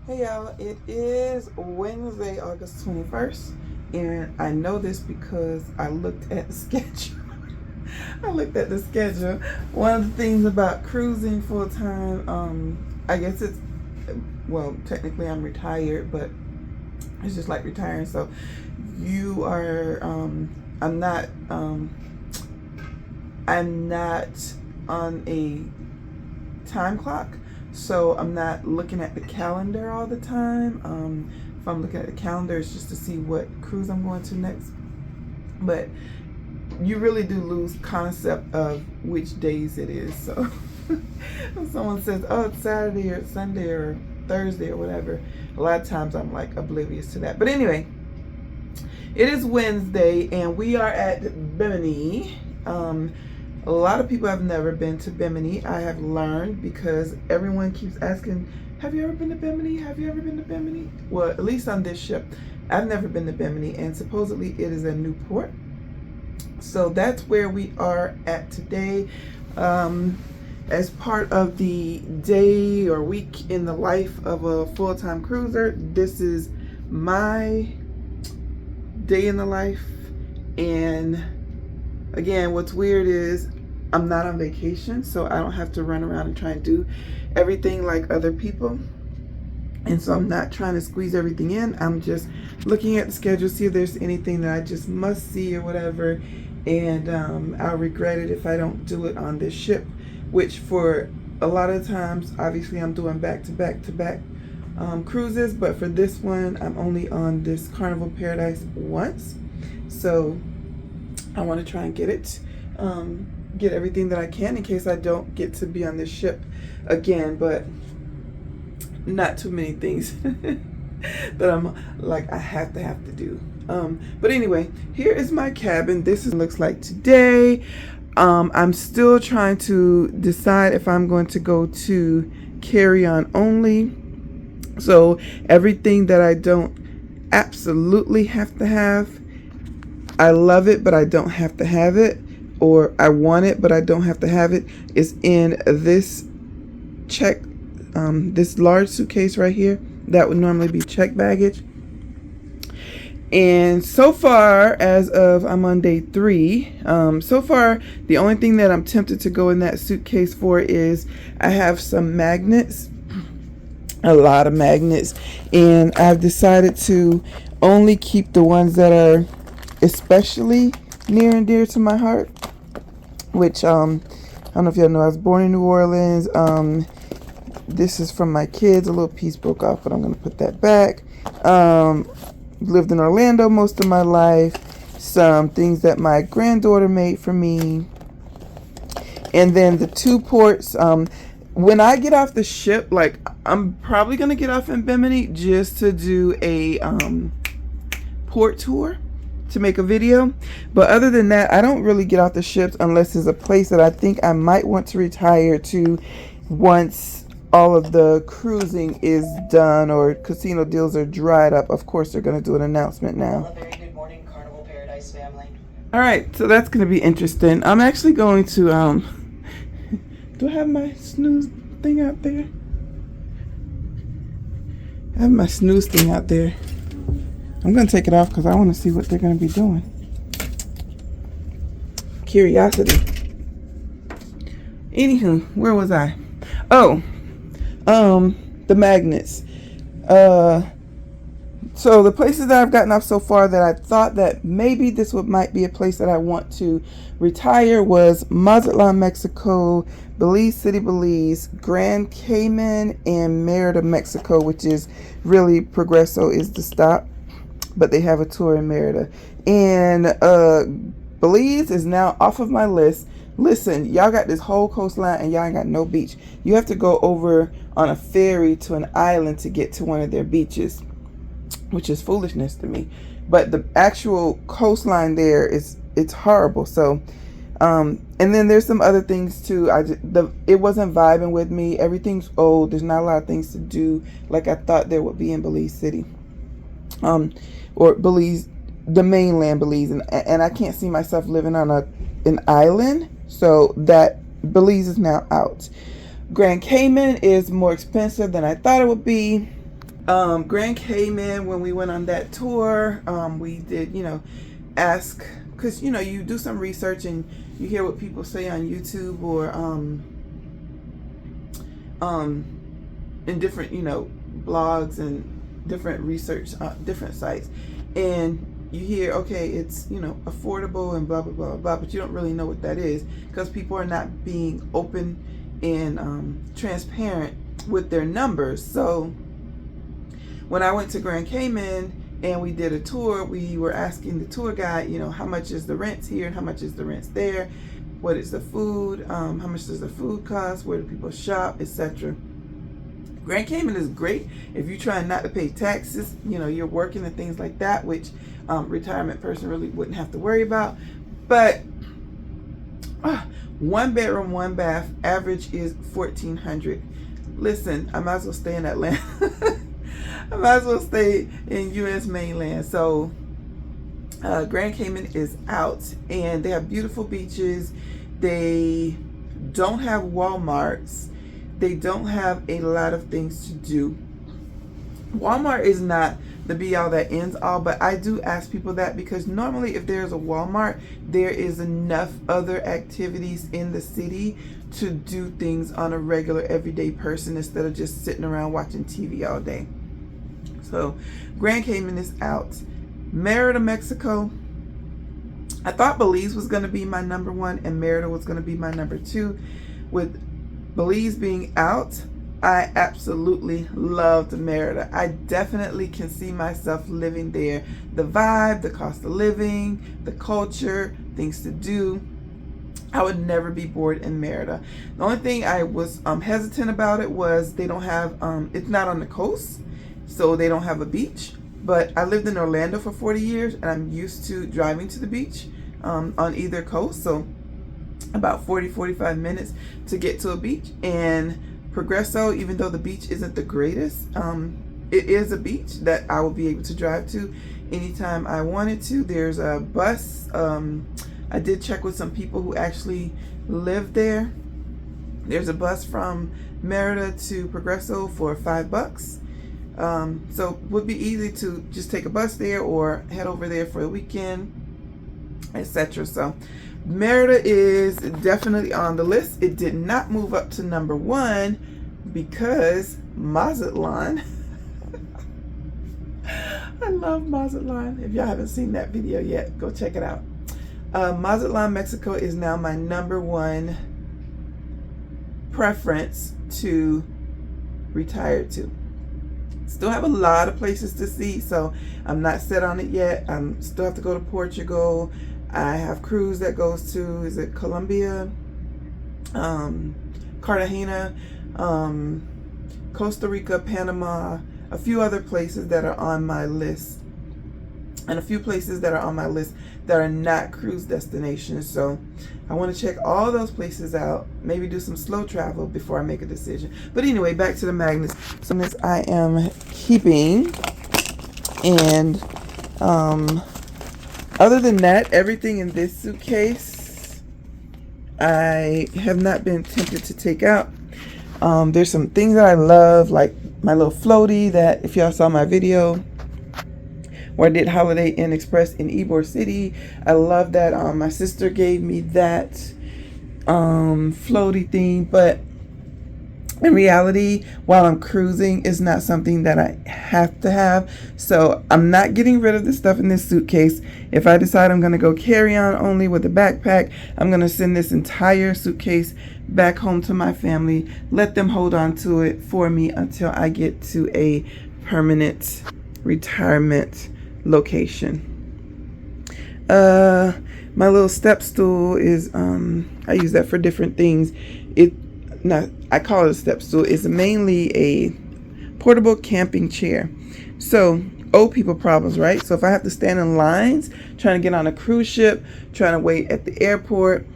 Hey y'all, it is Wednesday, August 21st, and I know this because I looked at the schedule. I looked at the schedule. One of the things about cruising full time, I guess it's, well, technically I'm retired, but it's just like retiring. So you are, I'm not on a time clock. So I'm not looking at the calendar all the time. If I'm looking at the calendar, it's just to see what cruise I'm going to next. But you really do lose concept of which days it is. So when someone says, oh, it's Saturday or Sunday or Thursday or whatever, a lot of times I'm like oblivious to that. But anyway, it is Wednesday and we are at Bimini. A lot of people have never been to Bimini. I have learned because everyone keeps asking, have you ever been to Bimini? Have you ever been to Bimini? Well, at least on this ship, I've never been to Bimini, and supposedly it is a new port. So that's where we are at today. As part of the day or week in the life of a full-time cruiser, this is my day in the life. And again, what's weird is I'm not on vacation, so I don't have to run around and try and do everything like other people. And so I'm not trying to squeeze everything in. I'm just looking at the schedule, see if there's anything that I just must see or whatever. And I'll regret it if I don't do it on this ship, which for a lot of times, obviously I'm doing back-to-back cruises. But for this one, I'm only on this Carnival Paradise once. So I want to try and get it, get everything that I can in case I don't get to be on this ship again, but not too many things that I'm like, I have to do. But anyway, here is my cabin. This is looks like today. I'm still trying to decide if I'm going to go to carry-on only. So everything that I don't absolutely have to have, I love it, but I don't have to have it, or I want it, but I don't have to have it, is in this this large suitcase right here. That would normally be checked baggage. And so far, as of I'm on day 3, so far the only thing that I'm tempted to go in that suitcase for is I have some magnets, a lot of magnets, and I've decided to only keep the ones that are especially near and dear to my heart, which I don't know if y'all know, I was born in New Orleans. This is from my kids. A little piece broke off, but I'm gonna put that back. Lived in Orlando most of my life. Some things that my granddaughter made for me, and then the 2 ports. When I get off the ship, like I'm probably gonna get off in Bimini just to do a port tour, to make a video. But other than that, I don't really get off the ships unless there's a place that I think I might want to retire to once all of the cruising is done or casino deals are dried up. Of course, they're going to do an announcement now. Well, a very good morning, Carnival Paradise family. All right, so that's going to be interesting. I'm actually going to do I have my snooze thing out there? I have my snooze thing out there. I'm going to take it off because I want to see what they're going to be doing. Curiosity. Anywho, where was I? Oh, the magnets. So the places that I've gotten off so far that I thought that maybe this might be a place that I want to retire was Mazatlan, Mexico, Belize City, Belize, Grand Cayman, and Merida, Mexico, which is really Progreso is the stop. But they have a tour in Merida. And Belize is now off of my list. Listen, y'all got this whole coastline and y'all ain't got no beach. You have to go over on a ferry to an island to get to one of their beaches, which is foolishness to me. But the actual coastline there it's horrible. So, and then there's some other things too. It wasn't vibing with me. Everything's old. There's not a lot of things to do like I thought there would be in Belize City. Or Belize, the mainland Belize, and I can't see myself living on an island, so that Belize is now out. Grand Cayman is more expensive than I thought it would be. Grand Cayman, when we went on that tour, we did, ask, because, you do some research and you hear what people say on YouTube or in different, blogs and different research, different sites. And you hear, okay, it's, affordable and blah, blah, blah, blah, but you don't really know what that is because people are not being open and transparent with their numbers. So when I went to Grand Cayman and we did a tour, we were asking the tour guide, how much is the rent here and how much is the rent there? What is the food? How much does the food cost? Where do people shop, etc. Grand Cayman is great if you're trying not to pay taxes, you're working and things like that, which retirement person really wouldn't have to worry about. But 1 bedroom, 1 bath, average is $1,400. Listen, I might as well stay in Atlanta. I might as well stay in U.S. mainland. So Grand Cayman is out, and they have beautiful beaches. They don't have Walmarts. They don't have a lot of things to do. Walmart is not the be-all that ends all, but I do ask people that because normally if there's a Walmart, there is enough other activities in the city to do things on a regular everyday person instead of just sitting around watching TV all day. So Grand Cayman is out. Merida, Mexico. I thought Belize was going to be my number 1 and Merida was going to be my number 2. With Belize being out, I absolutely loved Merida. I definitely can see myself living there. The vibe, the cost of living, the culture, things to do. I would never be bored in Merida. The only thing I was hesitant about it was they don't have, it's not on the coast, so they don't have a beach. But I lived in Orlando for 40 years and I'm used to driving to the beach on either coast. So about 45 minutes to get to a beach. And Progreso, even though the beach isn't the greatest, it is a beach that I will be able to drive to anytime I wanted to. There's a bus. I did check with some people who actually live there. There's a bus from Merida to Progreso for $5. So it would be easy to just take a bus there or head over there for the weekend, etc. So Merida is definitely on the list. It did not move up to number 1 because Mazatlan. I love Mazatlan. If y'all haven't seen that video yet, go check it out. Mazatlan, Mexico is now my number 1 preference to retire to. Still have a lot of places to see, so I'm not set on it yet. I still have to go to Portugal. I have cruise that goes to, is it Colombia, Cartagena, Costa Rica, Panama, a few other places that are on my list, and a few places that are on my list that are not cruise destinations. So I want to check all those places out, maybe do some slow travel before I make a decision. But anyway, back to the magnets. So this I am keeping, and other than that, everything in this suitcase I have not been tempted to take out. There's some things that I love, like my little floaty that, if y'all saw my video where I did Holiday Inn Express in Ybor City, I love that. My sister gave me that floaty thing, but in reality, while I'm cruising, it's not something that I have to have. So I'm not getting rid of the stuff in this suitcase. If I decide I'm going to go carry-on only with a backpack, I'm going to send this entire suitcase back home to my family, let them hold on to it for me until I get to a permanent retirement location. My little step stool is, I use that for different things. I call it a step stool. It's mainly a portable camping chair. So old people problems, right? So if I have to stand in lines trying to get on a cruise ship, trying to wait at the airport,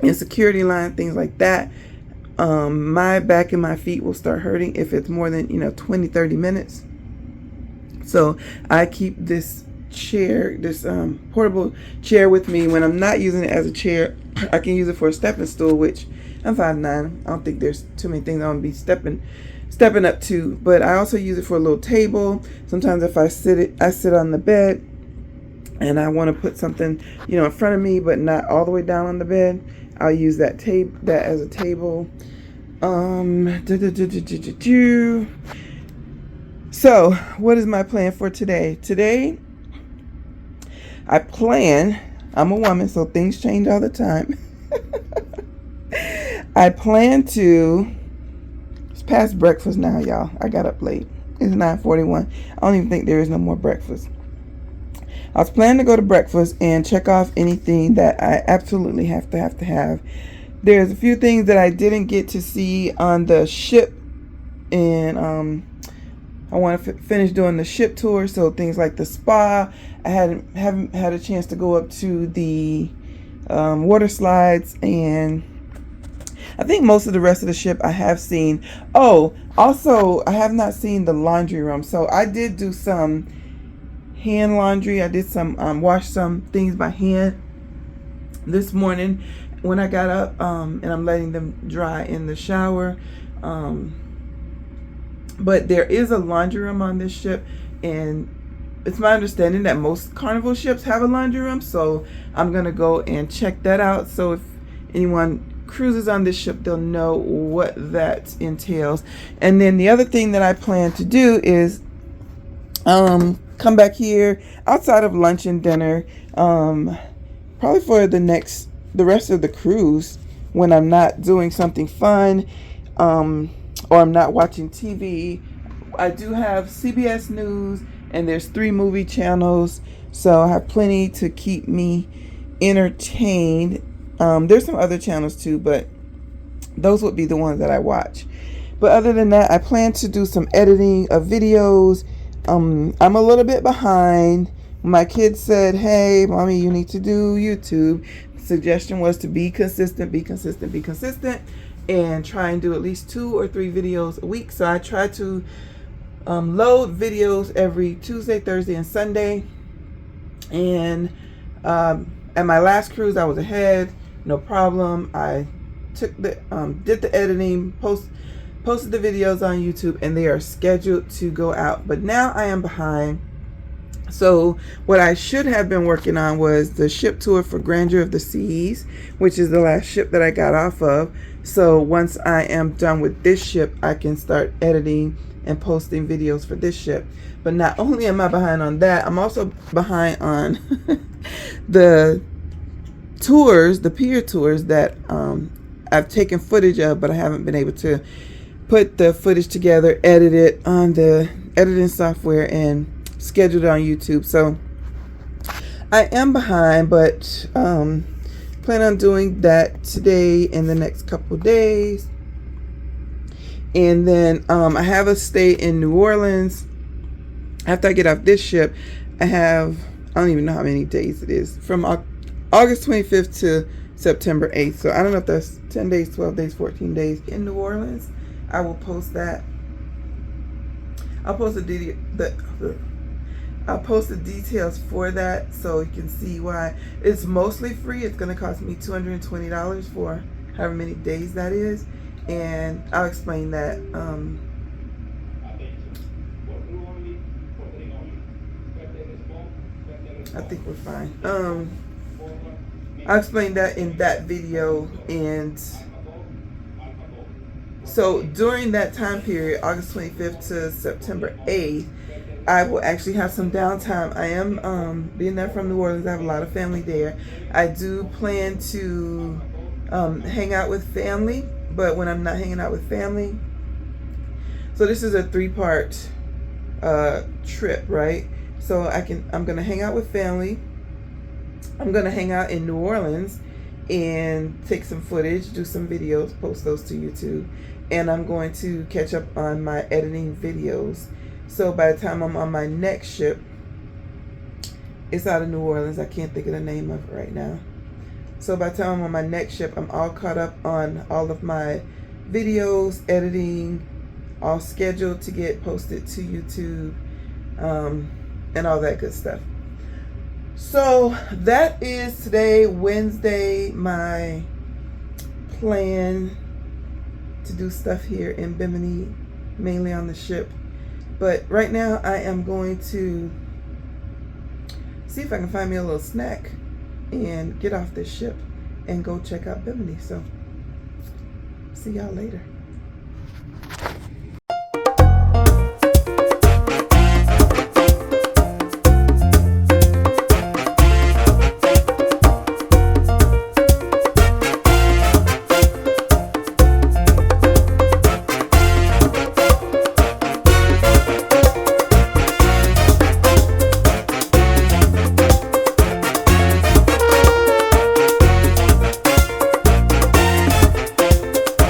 in security line, things like that, my back and my feet will start hurting if it's more than 20-30 minutes. So I keep this chair, this portable chair with me. When I'm not using it as a chair, I can use it for a stepping stool, which I'm 5'9". I don't think there's too many things I want to be stepping stepping up to. But I also use it for a little table. Sometimes if I sit on the bed and I want to put something, in front of me, but not all the way down on the bed, I'll use that as a table. So, what is my plan for today? Today, I'm a woman, so things change all the time. I plan to, it's past breakfast now, y'all. I got up late. It's 9:41. I don't even think there is no more breakfast. I was planning to go to breakfast and check off anything that I absolutely have to have. There's a few things that I didn't get to see on the ship, and I want to finish doing the ship tour. So things like the spa, I haven't had a chance to go up to the water slides, and I think most of the rest of the ship I have seen. Oh, also I have not seen the laundry room. So I did do some hand laundry. I did some wash some things by hand this morning when I got up, and I'm letting them dry in the shower. But there is a laundry room on this ship, and it's my understanding that most Carnival ships have a laundry room, so I'm gonna go and check that out. So if anyone cruises on this ship, they'll know what that entails. And then the other thing that I plan to do is come back here outside of lunch and dinner, probably for the rest of the cruise, when I'm not doing something fun, or I'm not watching TV. I do have CBS News, and there's 3 movie channels, so I have plenty to keep me entertained. There's some other channels too, but those would be the ones that I watch. But other than that, I plan to do some editing of videos. I'm a little bit behind. My kids said, hey, mommy, you need to do YouTube. The suggestion was to be consistent, and try and do at least 2 or 3 videos a week. So I try to load videos every Tuesday, Thursday, and Sunday. And at my last cruise, I was ahead, no problem. I did the editing, posted the videos on YouTube, and they are scheduled to go out. But now I am behind. So what I should have been working on was the ship tour for Grandeur of the Seas, which is the last ship that I got off of. So once I am done with this ship, I can start editing and posting videos for this ship. But not only am I behind on that, I'm also behind on the tours, the pier tours that I've taken footage of, but I haven't been able to put the footage together, edit it on the editing software, and schedule it on YouTube. So I am behind, but plan on doing that today and the next couple days. And then I have a stay in New Orleans. After I get off this ship, I don't even know how many days it is, from August 25th to September 8th. So I don't know if that's 10 days, 12 days, 14 days in New Orleans. I will post that. I'll post I'll post the details for that, so you can see why. It's mostly free. It's going to cost me $220 for however many days that is, and I'll explain that. I think we're fine. I'll explain that in that video. And so during that time period, August 25th to September 8th, I will actually have some downtime. I am being there from New Orleans. I have a lot of family there. I do plan to hang out with family, but when I'm not hanging out with family, so this is a 3-part trip, right? So I'm gonna hang out with family. I'm gonna hang out in New Orleans and take some footage, do some videos, post those to YouTube, and I'm going to catch up on my editing videos. So by the time I'm on my next ship, it's out of New Orleans. I can't think of the name of it right now. So by the time I'm on my next ship, I'm all caught up on all of my videos, editing, all scheduled to get posted to YouTube, and all that good stuff. So that is today, Wednesday, my plan to do stuff here in Bimini mainly on the ship. But right now I am going to see if I can find me a little snack and get off this ship and go check out Bimini. So see y'all later.